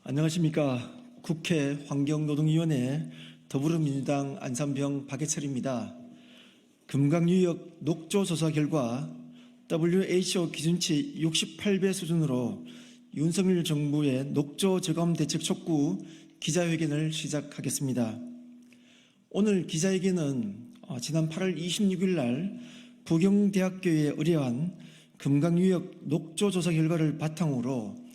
안녕하십니까. 국회 환경노동위원회 더불어민주당 안산병 박예철입니다. 금강유역 녹조 조사 결과 WHO 기준치 68배 수준으로 윤석열 정부의 녹조 저감 대책 촉구 기자회견을 시작하겠습니다. 오늘 기자회견은 지난 8월 26일 날 부경대학교에 의뢰한 금강유역 녹조 조사 결과를 바탕으로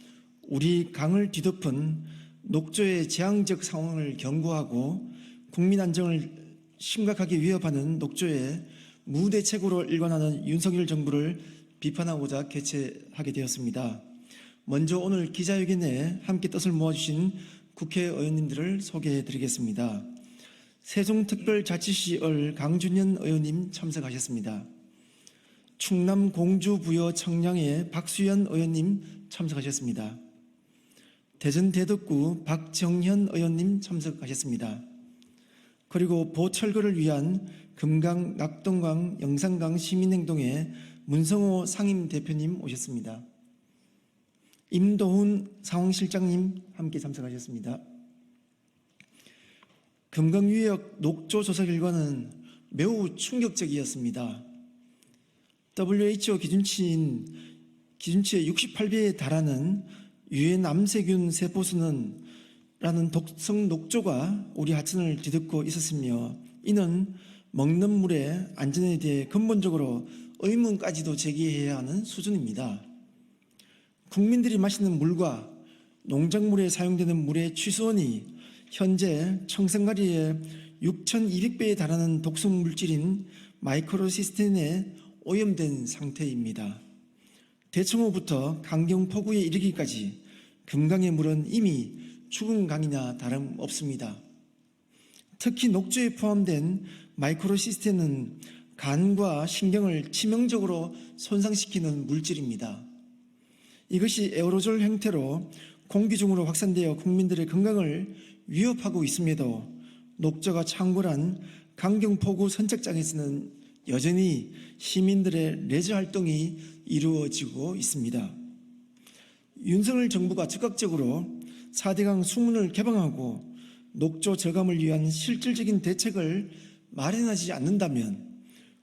우리 강을 뒤덮은 녹조의 재앙적 상황을 경고하고 국민 안정을 심각하게 위협하는 녹조의 무대책으로 일관하는 윤석열 정부를 비판하고자 개최하게 되었습니다. 먼저 오늘 기자회견에 함께 뜻을 모아주신 국회의원님들을 소개해드리겠습니다. 세종특별자치시을 강준현 의원님 참석하셨습니다. 충남 공주부여 청량의 박수현 의원님 참석하셨습니다. 대전 대덕구 박정현 의원님 참석하셨습니다. 그리고 보철거를 위한 금강, 낙동강, 영산강 시민행동의 문성호 상임대표님 오셨습니다. 임도훈 상황실장님 함께 참석하셨습니다. 금강유역 녹조 조사 결과는 매우 충격적이었습니다. WHO 기준치의 68배에 달하는 유해 남세균 세포수는 라는 독성 녹조가 우리 하천을 뒤덮고 있었으며 이는 먹는 물의 안전에 대해 근본적으로 의문까지도 제기해야 하는 수준입니다. 국민들이 마시는 물과 농작물에 사용되는 물의 취수원이 현재 청산가리의 6,200배에 달하는 독성 물질인 마이크로시스틴에 오염된 상태입니다. 대청호부터 강경포구에 이르기까지 금강의 물은 이미 죽은 강이나 다름없습니다. 특히 녹조에 포함된 마이크로시스틴은 간과 신경을 치명적으로 손상시키는 물질입니다. 이것이 에어로졸 형태로 공기 중으로 확산되어 국민들의 건강을 위협하고 있음에도 녹조가 창궐한 강경포구 선착장에서는 여전히 시민들의 레저 활동이 이루어지고 있습니다. 윤석열 정부가 즉각적으로 4대강 수문을 개방하고 녹조 저감을 위한 실질적인 대책을 마련하지 않는다면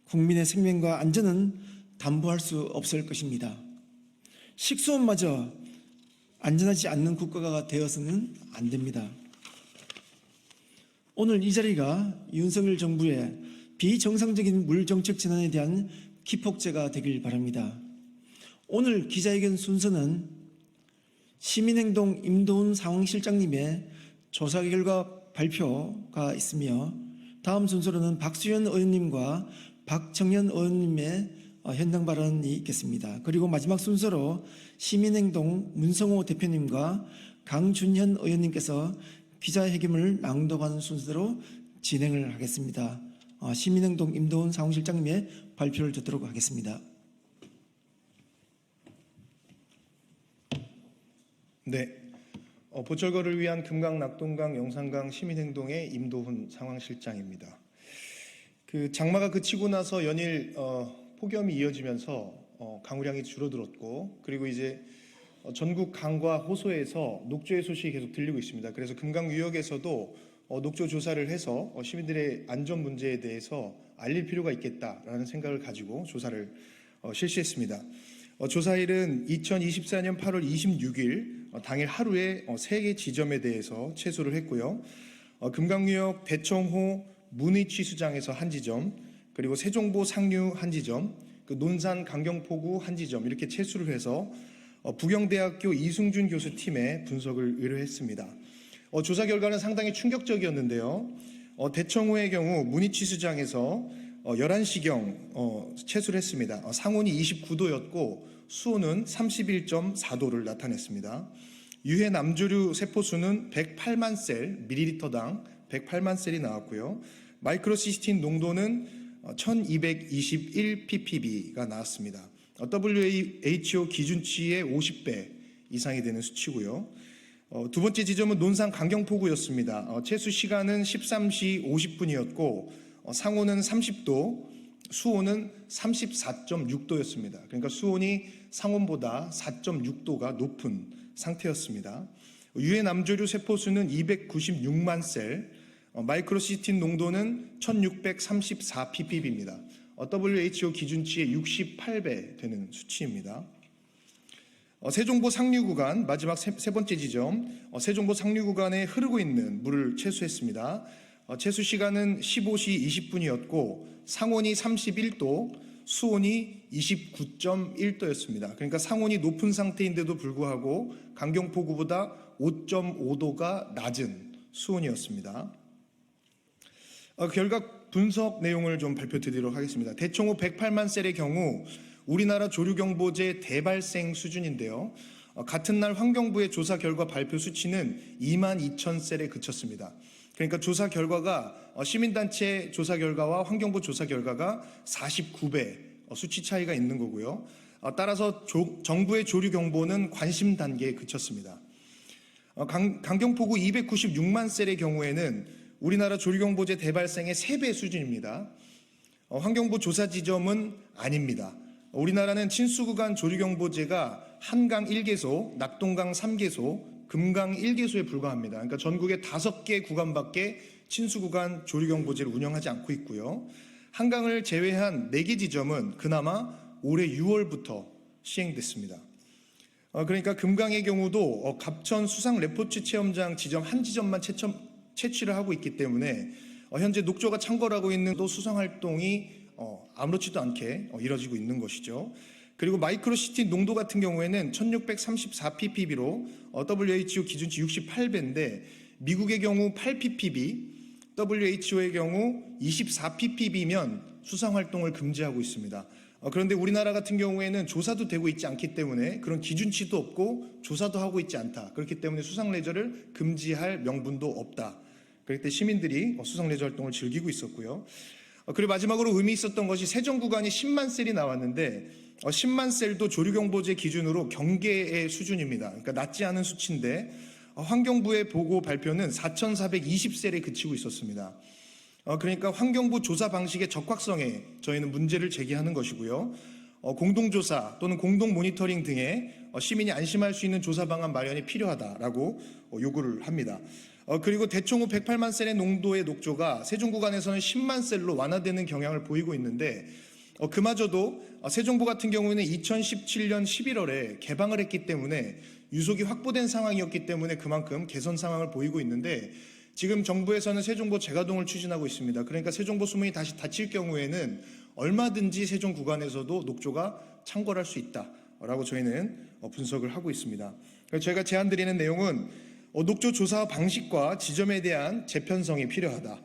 국민의 생명과 안전은 담보할 수 없을 것입니다. 식수원마저 안전하지 않는 국가가 되어서는 안 됩니다. 오늘 이 자리가 윤석열 정부의 비정상적인 물정책 전환에 대한 기폭제가 되길 바랍니다. 오늘 기자회견 순서는 시민행동 임도훈 상황실장님의 조사 결과 발표가 있으며 다음 순서로는 박수현 의원님과 박정현 의원님의 현장 발언이 있겠습니다. 그리고 마지막 순서로 시민행동 문성호 대표님과 강준현 의원님께서 기자회견을 낭독하는 순서로 진행을 하겠습니다. 시민행동 임도훈 상황실장님의 발표를 듣도록 하겠습니다. 네, 보철거를 위한 금강, 낙동강, 영산강 시민행동의 임도훈 상황실장입니다. 장마가 그치고 나서 연일 폭염이 이어지면서 강우량이 줄어들었고, 그리고 이제 전국 강과 호소에서 녹조의 소식이 계속 들리고 있습니다. 그래서 금강유역에서도 녹조 조사를 해서 시민들의 안전 문제에 대해서 알릴 필요가 있겠다라는 생각을 가지고 조사를 실시했습니다. 조사일은 2024년 8월 26일 당일 하루에 3개 지점에 대해서 채소를 했고요. 금강유역 대청호 문의취수장에서 한 지점, 그리고 세종보 상류 한 지점, 논산 강경포구 한 지점 이렇게 채수를 해서 부경대학교 이승준 교수 팀에 분석을 의뢰했습니다. 조사 결과는 상당히 충격적이었는데요. 대청호의 경우 문의취수장에서 11시경 채수를 했습니다. 상온이 29도였고 수온은 31.4도를 나타냈습니다. 유해 남조류 세포수는 108만 셀, 밀리리터당 108만 셀이 나왔고요. 마이크로시스틴 농도는 1221 ppb가 나왔습니다. WHO 기준치의 50배 이상이 되는 수치고요. 두 번째 지점은 논산 강경포구였습니다. 채수 시간은 13시 50분이었고 상온은 30도, 수온은 34.6도였습니다. 그러니까 수온이 상온보다 4.6도가 높은 상태였습니다. 유해 남조류 세포수는 296만 셀, 마이크로시스틴 농도는 1634 ppb입니다. WHO 기준치의 68배 되는 수치입니다. 세종보 상류 구간, 마지막 세 번째 지점, 세종보 상류 구간에 흐르고 있는 물을 채수했습니다. 채수 시간은 15시 20분이었고 상온이 31도, 수온이 29.1도였습니다. 그러니까 상온이 높은 상태인데도 불구하고 강경포구보다 5.5도가 낮은 수온이었습니다. 결과 분석 내용을 좀 발표드리도록 하겠습니다. 대청호 108만 셀의 경우 우리나라 조류경보제 대발생 수준인데요. 같은 날 환경부의 조사 결과 발표 수치는 2만 2천 셀에 그쳤습니다. 그러니까 조사 결과가 시민단체 조사 결과와 환경부 조사 결과가 49배 수치 차이가 있는 거고요. 따라서 정부의 조류 경보는 관심 단계에 그쳤습니다. 강경포구 296만 셀의 경우에는 우리나라 조류 경보제 대발생의 3배 수준입니다. 환경부 조사 지점은 아닙니다. 우리나라는 친수구간 조류 경보제가 한강 1개소, 낙동강 3개소, 금강 1개소에 불과합니다. 그러니까 전국에 5개 구간밖에 친수구간 조류경보제를 운영하지 않고 있고요. 한강을 제외한 4개 지점은 그나마 올해 6월부터 시행됐습니다. 그러니까 금강의 경우도 갑천 수상 레포츠 체험장 지점 한 지점만 채취를 하고 있기 때문에 현재 녹조가 창궐하고 있는 또 수상 활동이 아무렇지도 않게 이뤄지고 있는 것이죠. 그리고 마이크로시스틴 농도 같은 경우에는 1634 ppb로 WHO 기준치 68배인데 미국의 경우 8 ppb, WHO의 경우 24 ppb면 수상 활동을 금지하고 있습니다. 그런데 우리나라 같은 경우에는 조사도 되고 있지 않기 때문에 그런 기준치도 없고 조사도 하고 있지 않다. 그렇기 때문에 수상 레저를 금지할 명분도 없다. 그렇기 때문에 시민들이 수상 레저 활동을 즐기고 있었고요. 그리고 마지막으로 의미 있었던 것이 세종 구간이 10만 셀이 나왔는데 10만 셀도 조류경보제 기준으로 경계의 수준입니다. 그러니까 낮지 않은 수치인데 환경부의 보고 발표는 4,420셀에 그치고 있었습니다. 그러니까 환경부 조사 방식의 적확성에 저희는 문제를 제기하는 것이고요. 공동조사 또는 공동모니터링 등의 시민이 안심할 수 있는 조사 방안 마련이 필요하다라고 요구를 합니다. 그리고 대청호 108만 셀의 농도의 녹조가 세종 구간에서는 10만 셀로 완화되는 경향을 보이고 있는데 그마저도 세종보 같은 경우에는 2017년 11월에 개방을 했기 때문에 유속이 확보된 상황이었기 때문에 그만큼 개선 상황을 보이고 있는데 지금 정부에서는 세종보 재가동을 추진하고 있습니다. 그러니까 세종보 수문이 다시 닫힐 경우에는 얼마든지 세종 구간에서도 녹조가 창궐할 수 있다라고 저희는 분석을 하고 있습니다. 그래서 저희가 제안드리는 내용은 녹조 조사 방식과 지점에 대한 재편성이 필요하다.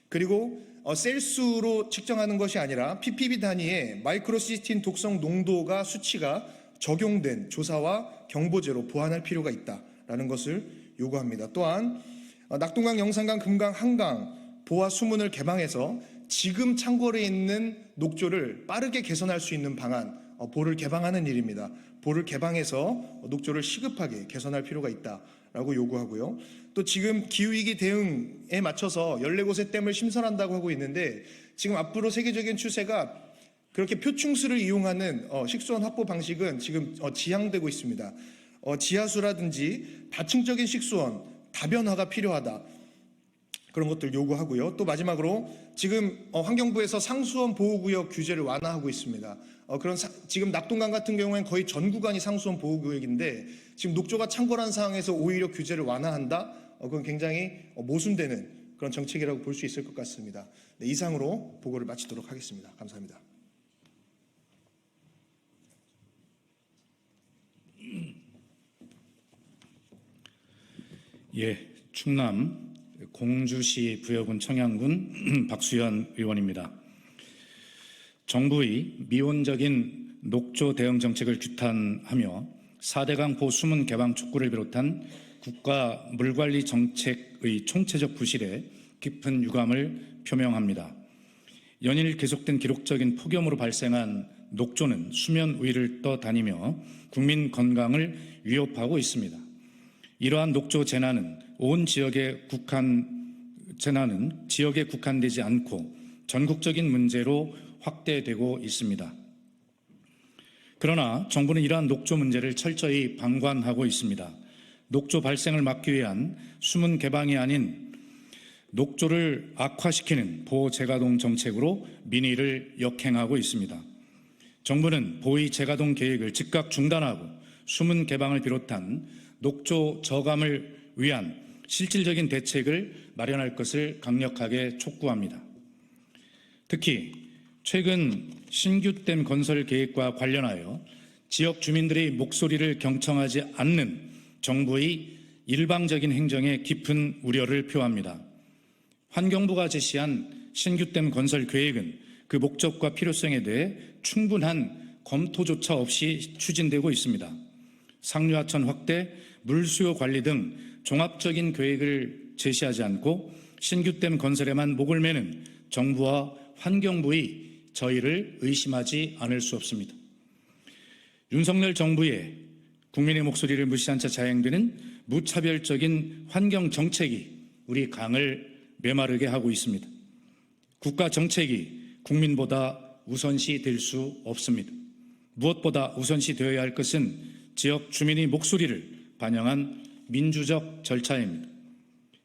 그리고 셀수로 측정하는 것이 아니라 ppb 단위의 마이크로시스틴 독성 농도가 수치가 적용된 조사와 경보제로 보완할 필요가 있다라는 것을 요구합니다. 또한 낙동강, 영산강, 금강, 한강 보화 수문을 개방해서 지금 창궐해 있는 녹조를 빠르게 개선할 수 있는 방안, 보를 개방하는 일입니다. 보를 개방해서 녹조를 시급하게 개선할 필요가 있다라고 요구하고요. 또 지금 기후위기 대응에 맞춰서 14곳의 댐을 신설한다고 하고 있는데 지금 앞으로 세계적인 추세가 그렇게 표충수를 이용하는 식수원 확보 방식은 지금 지향되고 있습니다. 지하수라든지 다층적인 식수원, 다변화가 필요하다. 그런 것들 요구하고요. 또 마지막으로 지금 환경부에서 상수원 보호구역 규제를 완화하고 있습니다. 지금 낙동강 같은 경우에는 거의 전 구간이 상수원 보호구역인데 지금 녹조가 창궐한 상황에서 오히려 규제를 완화한다? 그건 굉장히 모순되는 그런 정책이라고 볼 수 있을 것 같습니다. 네, 이상으로 보고를 마치도록 하겠습니다. 감사합니다. 예, 충남 공주시 부여군 청양군 박수현 의원입니다. 정부의 미온적인 녹조 대응 정책을 규탄하며 4대강 보 수문 개방 촉구를 비롯한 국가 물관리 정책의 총체적 부실에 깊은 유감을 표명합니다. 연일 계속된 기록적인 폭염으로 발생한 녹조는 수면 위를 떠다니며 국민 건강을 위협하고 있습니다. 이러한 녹조 재난은 지역에 국한되지 않고 전국적인 문제로 확대되고 있습니다. 그러나 정부는 이러한 녹조 문제를 철저히 방관하고 있습니다. 녹조 발생을 막기 위한 숨은 개방이 아닌 녹조를 악화시키는 보재가동 정책으로 민의를 역행하고 있습니다. 정부는 보의 재가동 계획을 즉각 중단하고 숨은 개방을 비롯한 녹조 저감을 위한 실질적인 대책을 마련할 것을 강력하게 촉구합니다. 특히 최근 신규댐 건설 계획과 관련하여 지역 주민들의 목소리를 경청하지 않는 정부의 일방적인 행정에 깊은 우려를 표합니다. 환경부가 제시한 신규댐 건설 계획은 그 목적과 필요성에 대해 충분한 검토조차 없이 추진되고 있습니다. 상류하천 확대, 물수요 관리 등 종합적인 계획을 제시하지 않고 신규댐 건설에만 목을 매는 정부와 환경부의 저희를 의심하지 않을 수 없습니다. 윤석열 정부의 국민의 목소리를 무시한 채 자행되는 무차별적인 환경 정책이 우리 강을 메마르게 하고 있습니다. 국가 정책이 국민보다 우선시 될 수 없습니다. 무엇보다 우선시 되어야 할 것은 지역 주민의 목소리를 반영한 민주적 절차입니다.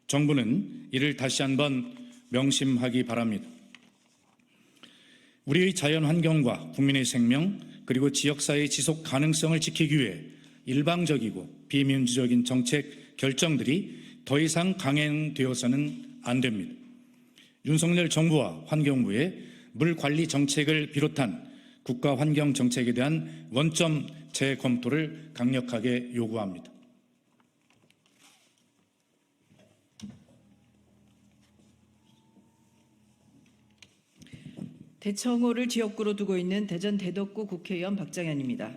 정부는 이를 다시 한번 명심하기 바랍니다. 우리의 자연 환경과 국민의 생명 그리고 지역사회의 지속 가능성을 지키기 위해 일방적이고 비민주적인 정책 결정들이 더 이상 강행되어서는 안 됩니다. 윤석열 정부와 환경부의 물관리 정책을 비롯한 국가 환경 정책에 대한 원점 재검토를 강력하게 요구합니다. 대청호를 지역구로 두고 있는 대전 대덕구 국회의원 박장현입니다.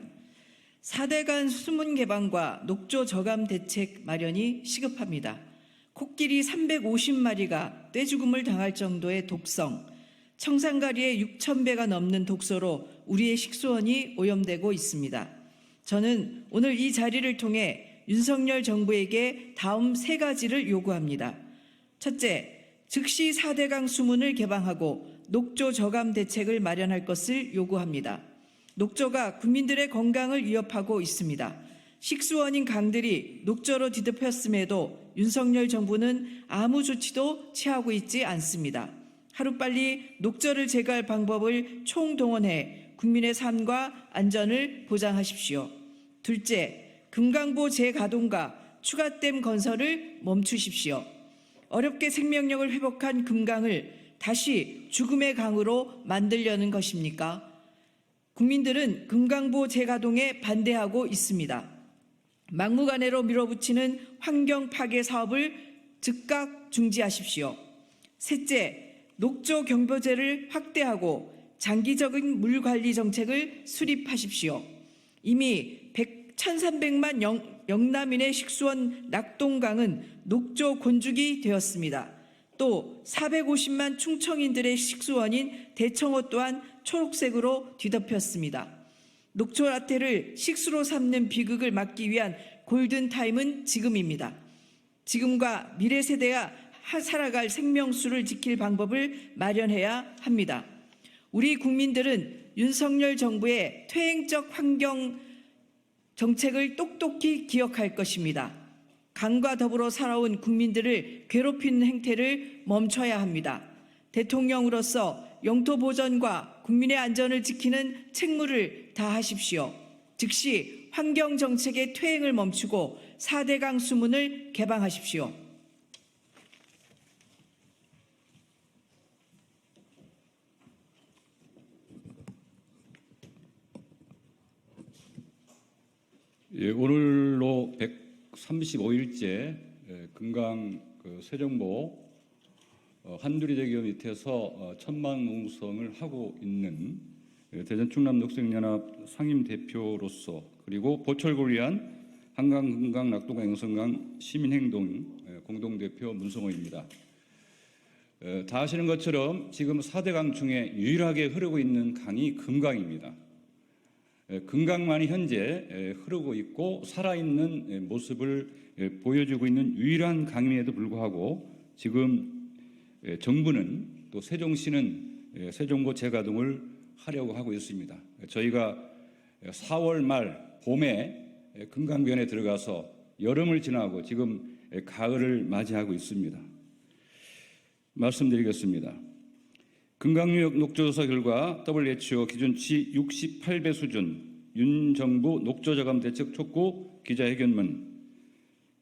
4대간 수문 개방과 녹조 저감 대책 마련이 시급합니다. 코끼리 350마리가 떼죽음을 당할 정도의 독성, 청산가리의 6,000배가 넘는 독소로 우리의 식수원이 오염되고 있습니다. 저는 오늘 이 자리를 통해 윤석열 정부에게 다음 3가지를 요구합니다. 첫째, 즉시 4대강 수문을 개방하고 녹조 저감 대책을 마련할 것을 요구합니다. 녹조가 국민들의 건강을 위협하고 있습니다. 식수원인 강들이 녹조로 뒤덮였음에도 윤석열 정부는 아무 조치도 취하고 있지 않습니다. 하루빨리 녹조를 제거할 방법을 총동원해 국민의 삶과 안전을 보장하십시오. 둘째, 금강보 재가동과 추가댐 건설을 멈추십시오. 어렵게 생명력을 회복한 금강을 다시 죽음의 강으로 만들려는 것입니까? 국민들은 금강보 재가동에 반대하고 있습니다. 막무가내로 밀어붙이는 환경 파괴 사업을 즉각 중지하십시오. 셋째, 녹조 경보제를 확대하고 장기적인 물 관리 정책을 수립하십시오. 이미 1,300만 영남인의 식수원 낙동강은 녹조 곤죽이 되었습니다. 또 450만 충청인들의 식수원인 대청호 또한 초록색으로 뒤덮였습니다. 녹조 라떼를 식수로 삼는 비극을 막기 위한 골든타임은 지금입니다. 지금과 미래 세대가 살아갈 생명수를 지킬 방법을 마련해야 합니다. 우리 국민들은 윤석열 정부의 퇴행적 환경 정책을 똑똑히 기억할 것입니다. 강과 더불어 살아온 국민들을 괴롭히는 행태를 멈춰야 합니다. 대통령으로서 영토 보전과 국민의 안전을 지키는 책무를 다하십시오. 즉시 환경 정책의 퇴행을 멈추고 4대강 수문을 개방하십시오. 예, 오늘로 135일째 금강 세정보 한두리대교 밑에서 천막 농성을 하고 있는 대전 충남 녹색연합 상임 대표로서 그리고 보철구를 위한 한강, 금강, 낙동강, 영성강 시민행동 공동대표 문성호입니다. 다 아시는 것처럼 지금 4대강 중에 유일하게 흐르고 있는 강이 금강입니다. 금강만이 현재 흐르고 있고 살아있는 모습을 보여주고 있는 유일한 강임에도 불구하고 지금 정부는 또 세종시는 세종보 재가동을 하려고 하고 있습니다. 저희가 4월 말 봄에 금강변에 들어가서 여름을 지나고 지금 가을을 맞이하고 있습니다. 말씀드리겠습니다. 금강유역 녹조조사 결과 WHO 기준치 68배 수준, 윤 정부 녹조저감 대책 촉구 기자회견문,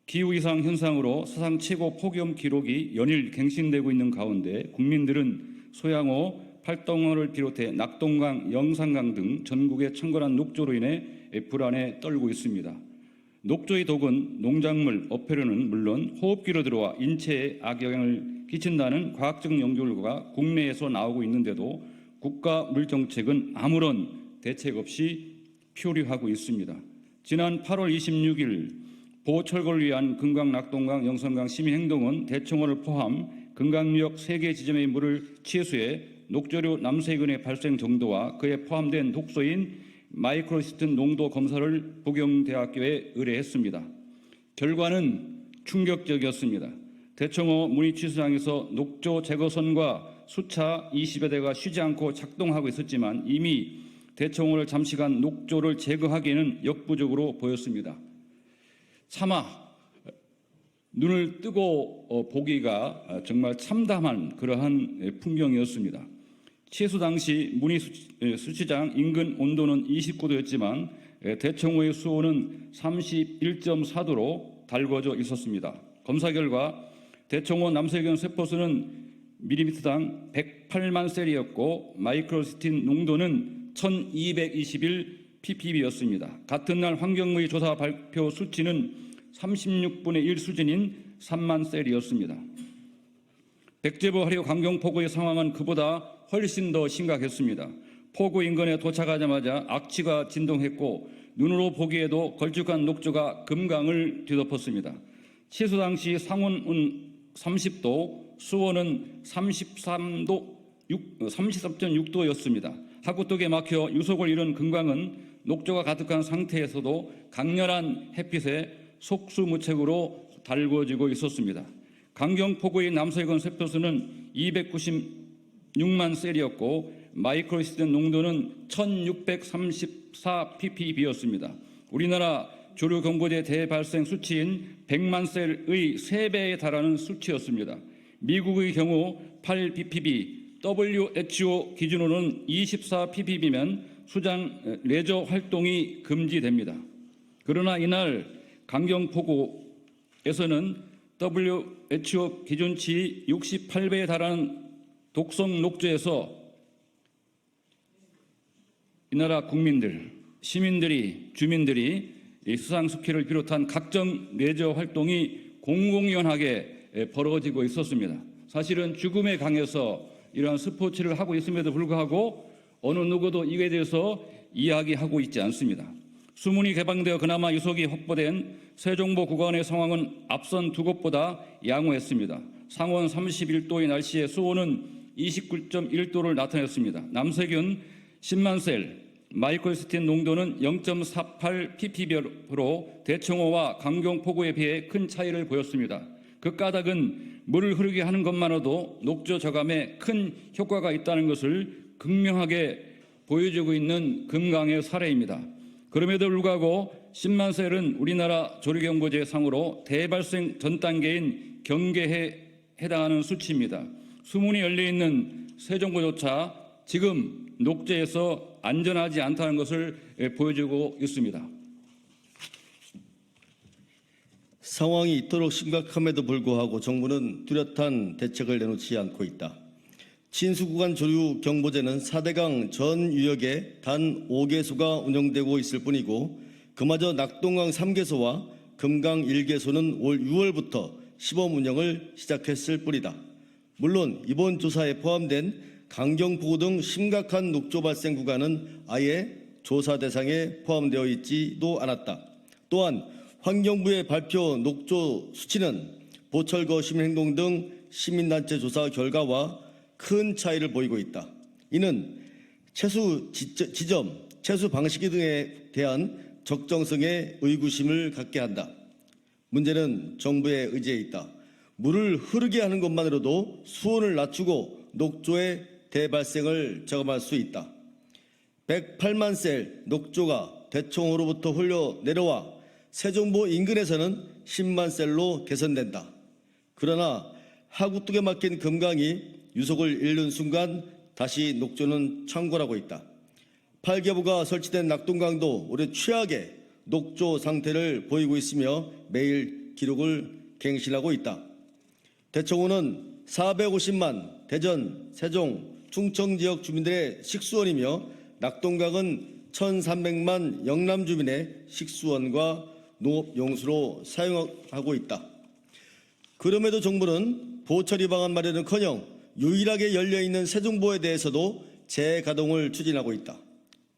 기후 이상 현상으로 사상 최고 폭염 기록이 연일 갱신되고 있는 가운데 국민들은 소양호, 팔동호를 비롯해 낙동강, 영산강 등 전국의 청건한 녹조로 인해 불안에 떨고 있습니다. 녹조의 독은 농작물, 어패류는 물론 호흡기로 들어와 인체에 악영향을 끼친다는 과학적 연구 결과가 국내에서 나오고 있는데도 국가 물정책은 아무런 대책 없이 표류하고 있습니다. 지난 8월 26일 보호철거를 위한 금강, 낙동강, 영산강 시민행동은 대청호를 포함 금강유역 3개 지점의 물을 취수해 녹조류 남세균의 발생 정도와 그에 포함된 독소인 마이크로시스틴 농도 검사를 부경대학교에 의뢰했습니다. 결과는 충격적이었습니다. 대청호 문의 취수장에서 녹조 제거선과 수차 20여 대가 쉬지 않고 작동하고 있었지만 이미 대청호를 잠시간 녹조를 제거하기에는 역부족으로 보였습니다. 차마 눈을 뜨고 보기가 정말 참담한 그러한 풍경이었습니다. 취수 당시 문희 수치장 인근 온도는 29도였지만 대청호의 수온은 31.4도로 달궈져 있었습니다. 검사 결과 대청호 남세균 세포수는 밀리미터당 108만 셀이었고 마이크로시스틴 농도는 1221 ppb였습니다. 같은 날 환경부의 조사 발표 수치는 36분의 1 수준인 3만 셀이었습니다. 백제보 하류 강경폭우의 상황은 그보다 훨씬 더 심각했습니다. 폭우 인근에 도착하자마자 악취가 진동했고 눈으로 보기에도 걸쭉한 녹조가 금강을 뒤덮었습니다. 취수 당시 상온은 30도, 수온은 33.6도였습니다. 하구뚝에 막혀 유속을 잃은 금강은 녹조가 가득한 상태에서도 강렬한 햇빛에 속수무책으로 달궈지고 있었습니다. 강경폭우의 남서해건 세포수는 296만 셀이었고 마이크로시스틴 농도는 1634 ppb였습니다. 우리나라 조류경보제 대발생 수치인 100만 셀의 3배에 달하는 수치였습니다. 미국의 경우 8 ppb, WHO 기준으로는 24 ppb면 수장 레저 활동이 금지됩니다. 그러나 이날 강경폭우에서는 WHO 기준치 68배에 달하는 독성 녹조에서 이 나라 국민들, 시민들이, 주민들이 이 수상스키를 비롯한 각종 레저 활동이 공공연하게 벌어지고 있었습니다. 사실은 죽음의 강에서 이러한 스포츠를 하고 있음에도 불구하고 어느 누구도 이에 대해서 이야기하고 있지 않습니다. 수문이 개방되어 그나마 유속이 확보된 세종보 구간의 상황은 앞선 두 곳보다 양호했습니다. 상온 31도의 날씨에 수온은 29.1도를 나타냈습니다. 남세균 10만 셀, 마이크로시스틴 농도는 0.48 ppb로 대청호와 강경폭우에 비해 큰 차이를 보였습니다. 그 까닭은 물을 흐르게 하는 것만으로도 녹조 저감에 큰 효과가 있다는 것을 극명하게 보여주고 있는 금강의 사례입니다. 그럼에도 불구하고 10만 셀은 우리나라 조류경보제 상으로 대발생 전 단계인 경계에 해당하는 수치입니다. 수문이 열려있는 세종보조차 지금 녹조에서 안전하지 않다는 것을 보여주고 있습니다. 상황이 이토록 심각함에도 불구하고 정부는 뚜렷한 대책을 내놓지 않고 있다. 친수구간 조류 경보제는 4대강 전 유역에 단 5개소가 운영되고 있을 뿐이고 그마저 낙동강 3개소와 금강 1개소는 올 6월부터 시범 운영을 시작했을 뿐이다. 물론 이번 조사에 포함된 강경폭우 등 심각한 녹조 발생 구간은 아예 조사 대상에 포함되어 있지도 않았다. 또한 환경부의 발표 녹조 수치는 보철거 시민행동 등 시민단체 조사 결과와 큰 차이를 보이고 있다. 이는 채수 지점, 채수 방식 등에 대한 적정성에 의구심을 갖게 한다. 문제는 정부의 의지에 있다. 물을 흐르게 하는 것만으로도 수온을 낮추고 녹조의 대발생을 저감할 수 있다. 108만 셀 녹조가 대청호로부터 흘러 내려와 세종보 인근에서는 10만 셀로 개선된다. 그러나 하구뚝에 막힌 금강이 유속을 잃는 순간 다시 녹조는 창궐하고 있다. 8개부가 설치된 낙동강도 올해 최악의 녹조 상태를 보이고 있으며 매일 기록을 갱신하고 있다. 대청호는 450만 대전, 세종, 충청 지역 주민들의 식수원이며 낙동강은 1,300만 영남 주민의 식수원과 농업용수로 사용하고 있다. 그럼에도 정부는 보처리 방안 마련은커녕 유일하게 열려있는 세종보에 대해서도 재가동을 추진하고 있다.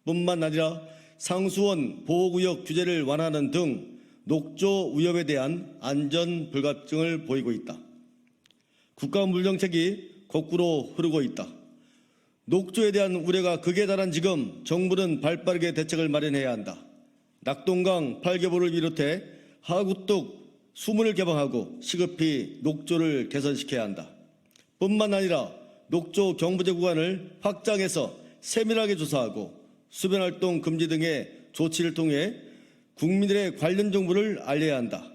뿐만 아니라 상수원 보호구역 규제를 완화하는 등 녹조 위협에 대한 안전 불감증을 보이고 있다. 국가 물정책이 거꾸로 흐르고 있다. 녹조에 대한 우려가 극에 달한 지금 정부는 발빠르게 대책을 마련해야 한다. 낙동강 8개보를 비롯해 하구뚝 수문을 개방하고 시급히 녹조를 개선시켜야 한다. 뿐만 아니라 녹조 경보제 구간을 확장해서 세밀하게 조사하고 수변활동 금지 등의 조치를 통해 국민들의 관련 정보를 알려야 한다.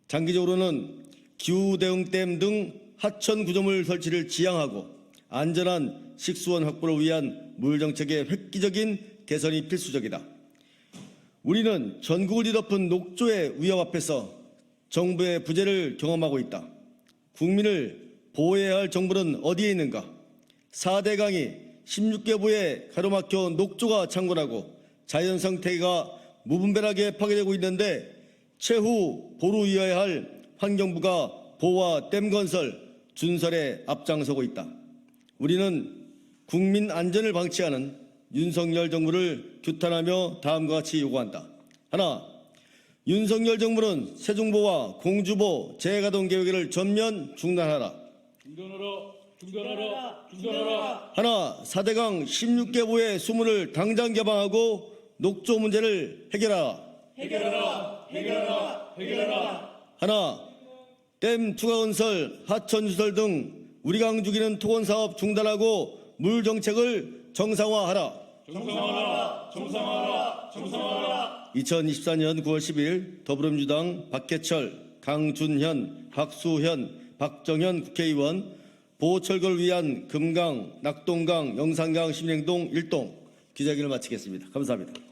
장기적으로는 기후대응댐 등 하천 구조물 설치를 지향하고 안전한 식수원 확보를 위한 물정책의 획기적인 개선이 필수적이다. 우리는 전국을 뒤덮은 녹조의 위협 앞에서 정부의 부재를 경험하고 있다. 국민을 보호해야 할 정부는 어디에 있는가? 4대 강이 16개 부에 가로막혀 녹조가 창궐하고 자연 생태계가 무분별하게 파괴되고 있는데 최후 보루이어야 할 환경부가 보호와 댐 건설, 준설에 앞장서고 있다. 우리는 국민 안전을 방치하는 윤석열 정부를 규탄하며 다음과 같이 요구한다. 하나, 윤석열 정부는 세종보와 공주보 재가동 계획을 전면 중단하라. 중단하라. 하나, 4대강 16개 보의 수문을 당장 개방하고 녹조 문제를 해결하라. 하나, 댐 추가 건설, 하천 주설 등 우리 강 죽이는 토건 사업 중단하고 물 정책을 정상화하라. 2024년 9월 10일 더불어민주당 박해철, 강준현, 박수현, 박정현 국회의원 보호철거를 위한 금강, 낙동강, 영산강 시민행동 1동 기자회견을 마치겠습니다. 감사합니다.